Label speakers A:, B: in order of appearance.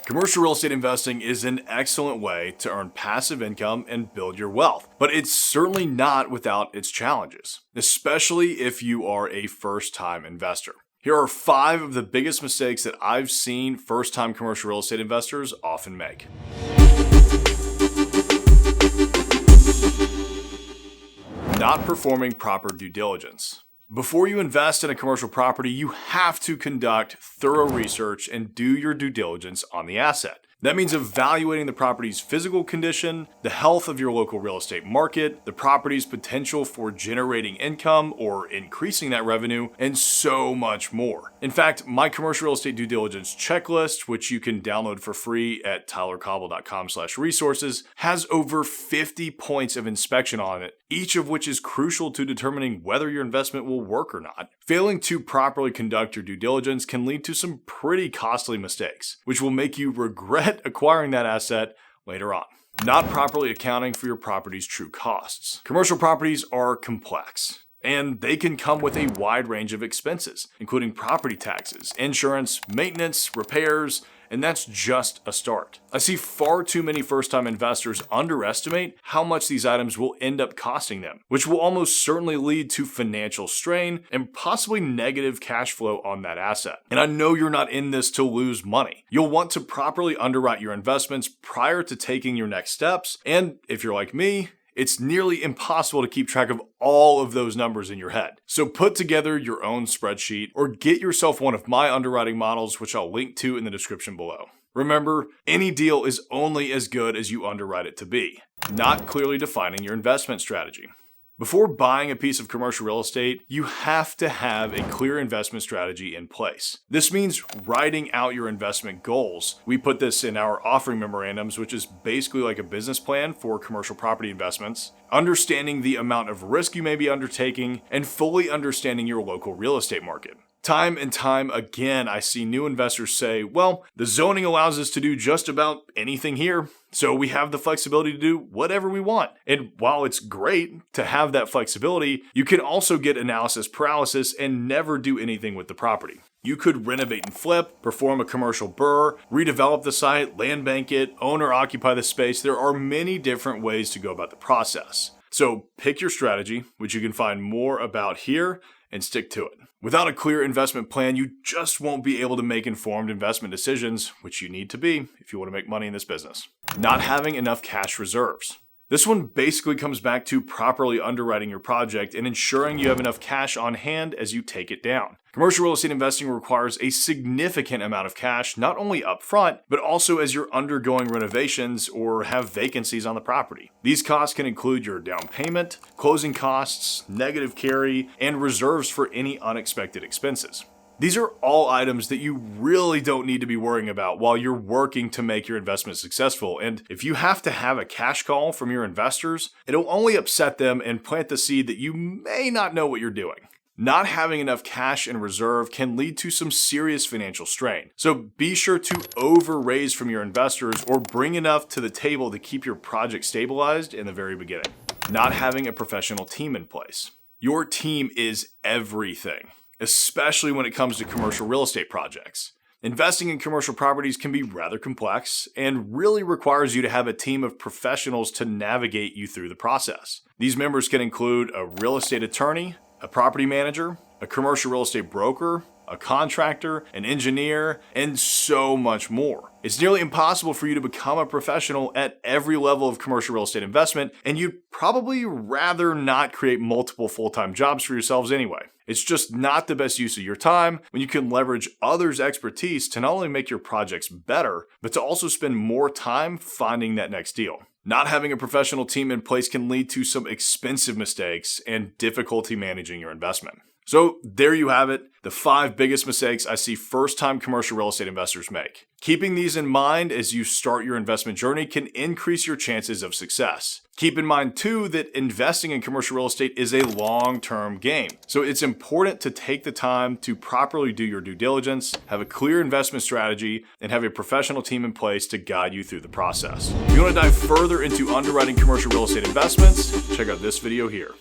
A: Commercial real estate investing is an excellent way to earn passive income and build your wealth, but it's certainly not without its challenges, especially if you are a first-time investor. Here are 5 of the biggest mistakes that I've seen first-time commercial real estate investors often make. Not performing proper due diligence. Before you invest in a commercial property, you have to conduct thorough research and do your due diligence on the asset. That means evaluating the property's physical condition, the health of your local real estate market, the property's potential for generating income or increasing that revenue, and so much more. In fact, my commercial real estate due diligence checklist, which you can download for free at tylercobble.com/resources, has over 50 points of inspection on it, each of which is crucial to determining whether your investment will work or not. Failing to properly conduct your due diligence can lead to some pretty costly mistakes, which will make you regret acquiring that asset later on. Not properly accounting for your property's true costs. Commercial properties are complex, and they can come with a wide range of expenses, including property taxes, insurance, maintenance, repairs, and that's just a start. I see far too many first-time investors underestimate how much these items will end up costing them, which will almost certainly lead to financial strain and possibly negative cash flow on that asset. And I know you're not in this to lose money. You'll want to properly underwrite your investments prior to taking your next steps, and if you're like me, it's nearly impossible to keep track of all of those numbers in your head. So put together your own spreadsheet or get yourself one of my underwriting models, which I'll link to in the description below. Remember, any deal is only as good as you underwrite it to be. Not clearly defining your investment strategy. Before buying a piece of commercial real estate, you have to have a clear investment strategy in place. This means writing out your investment goals. We put this in our offering memorandums, which is basically like a business plan for commercial property investments, understanding the amount of risk you may be undertaking, and fully understanding your local real estate market. Time and time again, I see new investors say, well, the zoning allows us to do just about anything here, so we have the flexibility to do whatever we want. And while it's great to have that flexibility, you can also get analysis paralysis and never do anything with the property. You could renovate and flip, perform a commercial BRRRR, redevelop the site, land bank it, own or occupy the space. There are many different ways to go about the process. So pick your strategy, which you can find more about here, and stick to it. Without a clear investment plan, you just won't be able to make informed investment decisions, which you need to be if you want to make money in this business. Not having enough cash reserves. This one basically comes back to properly underwriting your project and ensuring you have enough cash on hand as you take it down. Commercial real estate investing requires a significant amount of cash, not only upfront, but also as you're undergoing renovations or have vacancies on the property. These costs can include your down payment, closing costs, negative carry, and reserves for any unexpected expenses. These are all items that you really don't need to be worrying about while you're working to make your investment successful. And if you have to have a cash call from your investors, it'll only upset them and plant the seed that you may not know what you're doing. Not having enough cash in reserve can lead to some serious financial strain. So be sure to over-raise from your investors or bring enough to the table to keep your project stabilized in the very beginning. Not having a professional team in place. Your team is everything, especially when it comes to commercial real estate projects. Investing in commercial properties can be rather complex and really requires you to have a team of professionals to navigate you through the process. These members can include a real estate attorney, a property manager, a commercial real estate broker, a contractor, an engineer, and so much more. It's nearly impossible for you to become a professional at every level of commercial real estate investment, and you'd probably rather not create multiple full-time jobs for yourselves anyway. It's just not the best use of your time when you can leverage others' expertise to not only make your projects better, but to also spend more time finding that next deal. Not having a professional team in place can lead to some expensive mistakes and difficulty managing your investment. So there you have it, the 5 biggest mistakes I see first-time commercial real estate investors make. Keeping these in mind as you start your investment journey can increase your chances of success. Keep in mind too that investing in commercial real estate is a long-term game. So it's important to take the time to properly do your due diligence, have a clear investment strategy, and have a professional team in place to guide you through the process. If you want to dive further into underwriting commercial real estate investments, check out this video here.